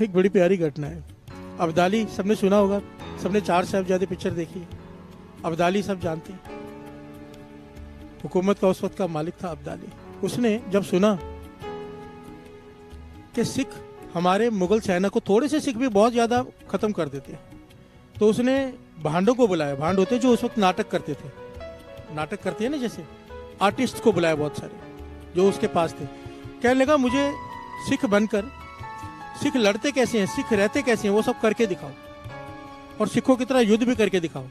एक बड़ी प्यारी घटना है। अब्दाली सबने सुना होगा, सबने चार साहिबजादे पिक्चर देखी है। अब्दाली सब जानते हैं, हुकूमत का उस वक्त का मालिक था अब्दाली। उसने जब सुना कि सिख हमारे मुगल सेना को, थोड़े से सिख भी बहुत ज़्यादा ख़त्म कर देते हैं, तो उसने भांडों को बुलाया। भांड होते जो उस वक्त नाटक करते थे, नाटक करते हैं ना जैसे, आर्टिस्ट को बुलाया बहुत सारे जो उसके पास थे। कहने लगा मुझे सिख बनकर, सिख लड़ते कैसे हैं, सिख रहते कैसे हैं, वो सब करके दिखाओ, और सिखों की तरह युद्ध भी करके दिखाओ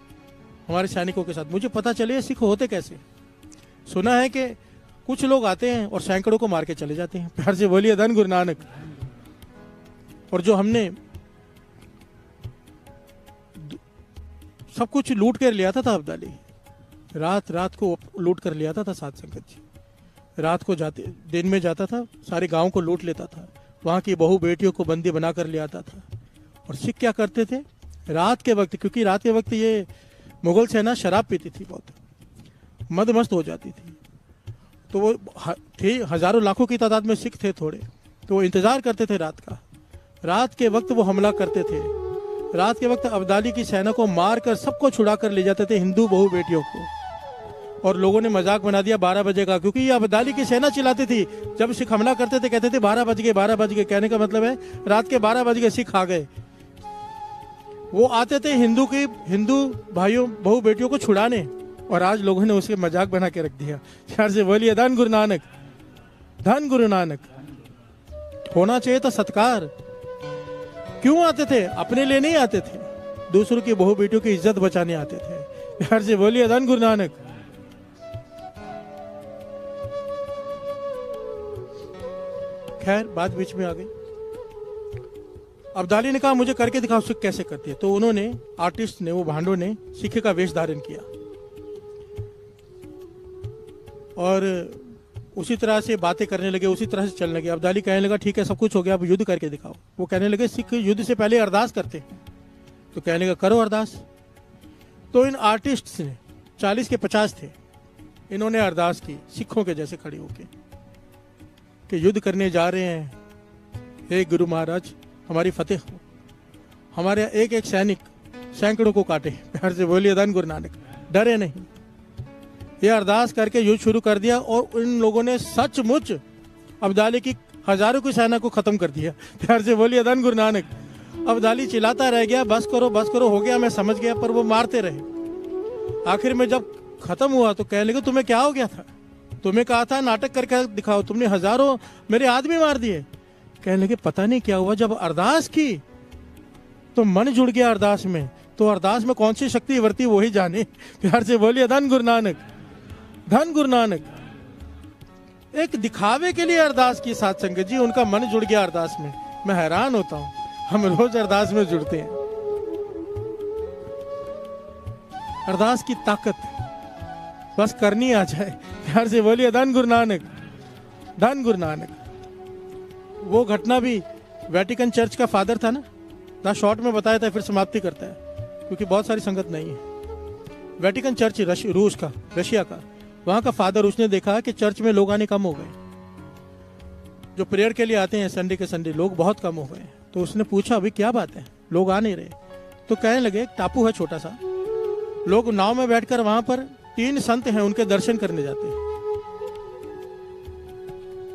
हमारे सैनिकों के साथ, मुझे पता चले सिख होते कैसे। सुना है कि कुछ लोग आते हैं और सैकड़ों को मार के चले जाते हैं। प्यार से बोलिए धन गुरु नानक। और जो हमने सब कुछ लूट कर लिया था अब्दाली, रात रात को लूट कर लिया था साध संगत जी। रात को जाते, दिन में जाता था, सारे गांव को लूट लेता था, वहाँ की बहू बेटियों को बंदी बना कर ले आता था। और सिख क्या करते थे रात के वक्त, क्योंकि रात के वक्त ये मुगल सेना शराब पीती थी, बहुत मद मस्त हो जाती थी, तो वो थे हजारों लाखों की तादाद में सिख थे थोड़े, तो वो इंतजार करते थे रात का। रात के वक्त वो हमला करते थे। रात के वक्त अब्दाली की सेना को मार कर सबको छुड़ा कर ले जाते थे, हिंदू बहू बेटियों को। और लोगों ने मजाक बना दिया 12 बजे का, क्योंकि ये अब्दाली की सेना चिल्लाती थी जब सिख हमला करते थे, कहते थे 12 बज गए 12 बज गए। कहने का मतलब है रात के 12 बज गए, सिख आ गए। वो आते थे हिंदू भाइयों बहू बेटियों को छुड़ाने, और आज लोगों ने उसे मजाक बना के रख दिया। प्यार से बोलिए धन गुरु नानक, धन गुरु नानक। होना चाहिए था सत्कार। क्यों आते थे? अपने लिए नहीं आते थे, दूसरों की बहू बेटियों की इज्जत बचाने आते थे। प्यार से बोलिए धन गुरु नानक। खैर बात बीच में आ गई। अब्दाली ने कहा मुझे करके दिखाओ सिख कैसे करती है। तो उन्होंने, आर्टिस्ट ने, वो भांडों ने सिख का वेश धारण किया और उसी तरह से बातें करने लगे, उसी तरह से चलने लगे। अब्दाली कहने लगा ठीक है सब कुछ हो गया, अब युद्ध करके दिखाओ। वो कहने लगे सिख युद्ध से पहले अरदास करते, तो कहने लगा करो अरदास। तो इन आर्टिस्ट्स ने 40 के 50 थे, इन्होंने अरदास की सिखों के जैसे खड़े होके कि युद्ध करने जा रहे हैं, हे गुरु महाराज हमारी फतेह हो, हमारे एक एक सैनिक सैकड़ों को काटे। प्यार से बोलिए धन गुरु नानक, डरे नहीं। ये अरदास करके युद्ध शुरू कर दिया और इन लोगों ने सचमुच अब्दाली की हजारों की सेना को खत्म कर दिया। प्यार से बोलिए धन गुरु नानक। अब्दाली चिल्लाता रह गया बस करो हो गया, मैं समझ गया, पर वो मारते रहे। आखिर में जब खत्म हुआ तो कहने लगे तुम्हें क्या हो गया था, तुम्हें कहा था नाटक करके दिखाओ, तुमने हजारों मेरे आदमी मार दिए। कहने लगे पता नहीं क्या हुआ, जब अरदास की तो मन जुड़ गया अरदास में, तो अरदास में कौन सी शक्ति वर्ती वही जाने। प्यार से बोलिए धन गुरु नानक, धन गुरु नानक। एक दिखावे के लिए अरदास की साथ संगत जी, उनका मन जुड़ गया अरदास में। मैं हैरान होता हूं, हम रोज अरदास में जुड़ते हैं। अरदास की ताकत बस करनी आ जाए। प्यार से बोलिए धन गुरु नानक, धन गुरु नानक। वो घटना भी वेटिकन चर्च का फादर था ना शॉर्ट में बताया था, फिर समाप्ति करता है क्योंकि बहुत सारी संगत नहीं है। वेटिकन चर्च रूस का, रशिया का, वहाँ का फादर, उसने देखा कि चर्च में लोग आने कम हो गए। जो प्रेयर के लिए आते हैं संडे के संडे, लोग बहुत कम हो गए। तो उसने पूछा अभी क्या बात है, लोग आ नहीं रहे। तो कहने लगे एक टापू है छोटा सा, लोग नाव में बैठकर वहां पर 3 संत हैं उनके दर्शन करने जाते हैं।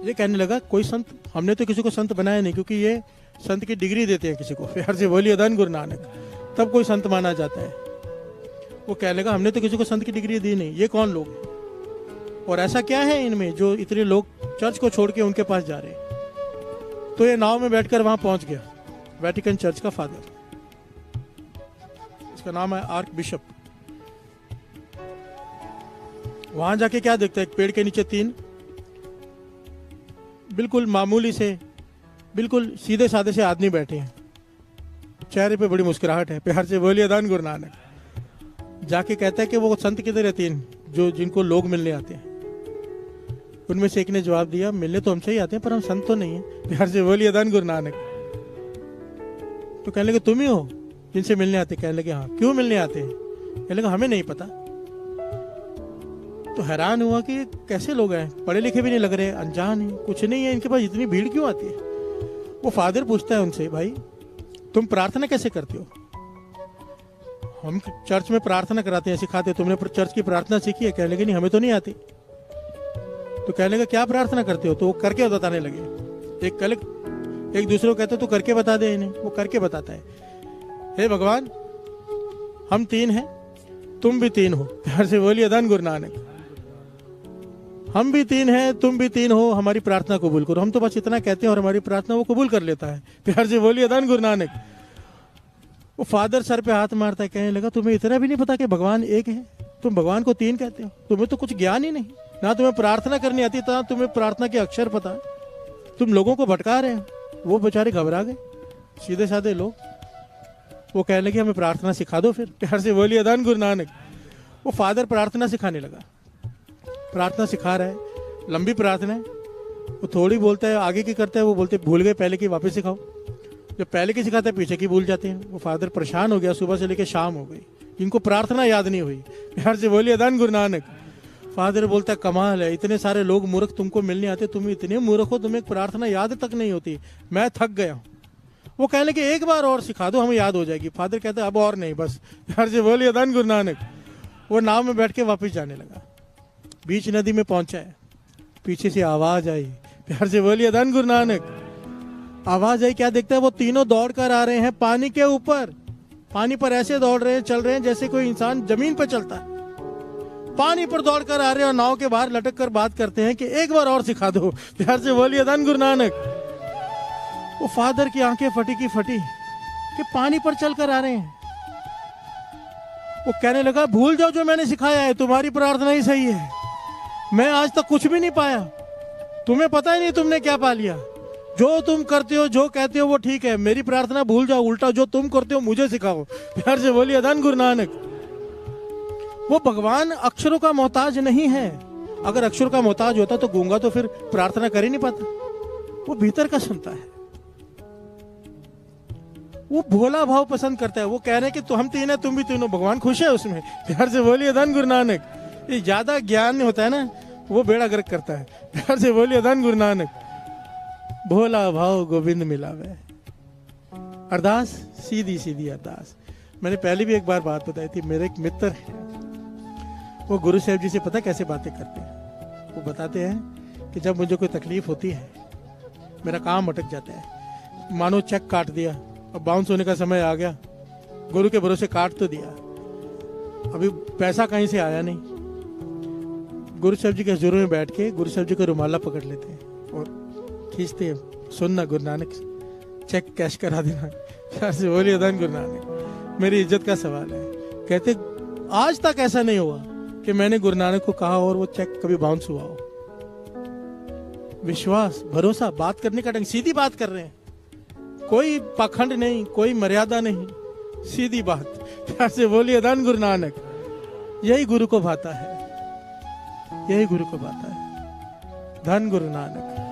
ये कहने लगा कोई संत, हमने तो किसी को संत बनाया नहीं, क्योंकि ये संत की डिग्री देते हैं किसी को। प्यार से बोलिए धन गुरु नानक, तब कोई संत माना जाता है। वो कहने लगा हमने तो किसी को संत की डिग्री दी नहीं, ये कौन लोग हैं और ऐसा क्या है इनमें जो इतने लोग चर्च को छोड़ के उनके पास जा रहे हैं। तो ये नाव में बैठकर वहां पहुंच गया, वेटिकन चर्च का फादर, इसका नाम है आर्क बिशप। वहां जाके क्या देखता है, एक पेड़ के नीचे 3 बिल्कुल मामूली से, बिल्कुल सीधे साधे से आदमी बैठे हैं, चेहरे पे बड़ी मुस्कुराहट है। प्यार से बोलिए धन गुरु नानक। जाके कहता है कि वो संत किधर है 3 जो जिनको लोग मिलने आते हैं। उनमें से एक ने जवाब दिया मिलने तो हमसे ही आते हैं पर हम संत तो नहीं है। प्यार से बोलिए धन गुरु नानक। तो कहने लगे तुम ही हो जिनसे मिलने आते? कहने लगे हाँ। क्यों मिलने आते हैं? कहने लगे हमें नहीं पता। तो हैरान हुआ कि कैसे लोग हैं, पढ़े लिखे भी नहीं लग रहे, अनजान है, कुछ नहीं है, इनके पास इतनी भीड़ क्यों आती है? वो फादर पूछता है उनसे, भाई तुम प्रार्थना कैसे करते हो? हम चर्च में प्रार्थना कराते हैं, सिखाते हैं, तुमने चर्च की प्रार्थना सीखी है? कहने लगे नहीं, हमें तो नहीं आती। तो कहने लगा क्या प्रार्थना करते हो? तो वो करके बताने लगे। एक दूसरे को कहते तो करके बता दे इन्हें। वो करके बताता है, हे भगवान हम 3 हैं, तुम भी 3 हो। प्यार से बोलिए धन गुरु नानक। हम भी 3 हैं, तुम भी 3 हो, हमारी प्रार्थना कबूल करो। हम तो बस इतना कहते हैं और हमारी प्रार्थना वो कबूल कर लेता है। प्यार से बोलिए धन गुरु नानक। वो फादर सर पे हाथ मारता है, कहने लगा तुम्हें इतना भी नहीं पता कि भगवान एक है? तुम भगवान को 3 कहते हो? तुम्हें तो कुछ ज्ञान ही नहीं, ना तुम्हें प्रार्थना करनी आती, था तुम्हें प्रार्थना के अक्षर पता है। तुम लोगों को भटका रहे हो। वो बेचारे घबरा गए, सीधे साधे लोग। वो कहने लगे हमें प्रार्थना सिखा दो फिर। प्यार से बोलिए धन गुरु नानक। वो फादर प्रार्थना सिखाने लगा, प्रार्थना सिखा रहा है, लंबी प्रार्थना है। वो थोड़ी बोलता है, आगे की करता है, वो बोलते भूल गए, पहले की वापस सिखाओ। जब पहले की सिखाते हैं पीछे की भूल जाते हैं। वो फादर परेशान हो गया, सुबह से लेकर शाम हो गई, इनको प्रार्थना याद नहीं हुई। प्यार से बोलिए धन गुरु नानक। फादर बोलता है कमाल है, इतने सारे लोग मूर्ख तुमको मिलने आते, तुम इतने मूर्ख हो, तुम्हें प्रार्थना याद तक नहीं होती, मैं थक गया हूँ। वो कहने लगे एक बार और सिखा दो, हमें याद हो जाएगी। फादर कहते अब और नहीं, बस। प्यार से बोलिए धन गुरु नानक। वो नाव में बैठ के वापस जाने लगा, बीच नदी में पहुंचा है, पीछे से आवाज आई। प्यार से बोलिए धन गुरु नानक। आवाज आई, क्या देखता है? वो तीनों दौड़ कर आ रहे हैं पानी के ऊपर। पानी पर ऐसे दौड़ रहे हैं, चल रहे हैं जैसे कोई इंसान जमीन पर चलता है। पानी पर दौड़ कर आ रहे हैं और नाव के बाहर लटक कर बात करते हैं कि एक बार और सिखा दो। प्यार से बोलिए धन गुरु नानक। वो फादर की आंखें फटी की फटी कि पानी पर चल कर आ रहे हैं। वो कहने लगा भूल जाओ जो मैंने सिखाया है, तुम्हारी प्रार्थना ही सही है। मैं आज तक कुछ भी नहीं पाया, तुम्हें पता ही नहीं तुमने क्या पा लिया। जो तुम करते हो, जो कहते हो वो ठीक है, मेरी प्रार्थना भूल जाओ, उल्टा जो तुम करते हो मुझे सिखाओ। प्यार से बोलिए धन गुरु नानक। वो भगवान अक्षरों का मोहताज नहीं है। अगर अक्षर का मोहताज होता तो गूंगा तो फिर प्रार्थना कर ही नहीं पाता। वो भीतर का सुनता है, वो भोला भाव पसंद करता है। वो कह रहे हैं कि तो हम 3 हैं, तुम भी 3 हो, भगवान खुश है उसमें। प्यार से बोलिए धन गुरु नानक। ये ज्यादा ज्ञान होता है ना, वो बेड़ा गर्क करता है। प्यार से बोलिए धन गुरु नानक। भोला भाव गोविंद मिलावे। अरदास सीधी सीधी अरदास। मैंने पहले भी एक बार बात बताई थी, मेरे एक मित्र हैं, वो गुरु साहब जी से पता कैसे बातें करते हैं। वो बताते हैं कि जब मुझे कोई तकलीफ होती है, मेरा काम अटक जाता है, मानो चेक काट दिया, अब बाउंस होने का समय आ गया, गुरु के भरोसे काट तो दिया, अभी पैसा कहीं से आया नहीं। गुरु साहब जी के हजूर में बैठ के गुरु साहब जी को रुमाला पकड़ लेते हैं और खींचते हैं, सुनना गुरु नानक, चेक कैश करा देना। प्यार से बोलिए धन गुरु नानक। मेरी इज्जत का सवाल है। कहते आज तक ऐसा नहीं हुआ कि मैंने गुरु नानक को कहा और वो चेक कभी बाउंस हुआ हो। विश्वास, भरोसा, बात करने का ढंग, सीधी बात कर रहे हैं, कोई पाखंड नहीं, कोई मर्यादा नहीं, सीधी बात। प्यार से बोलिए धन गुरु नानक। यही गुरु को भाता है, यही गुरु को भाता है। धन गुरु नानक।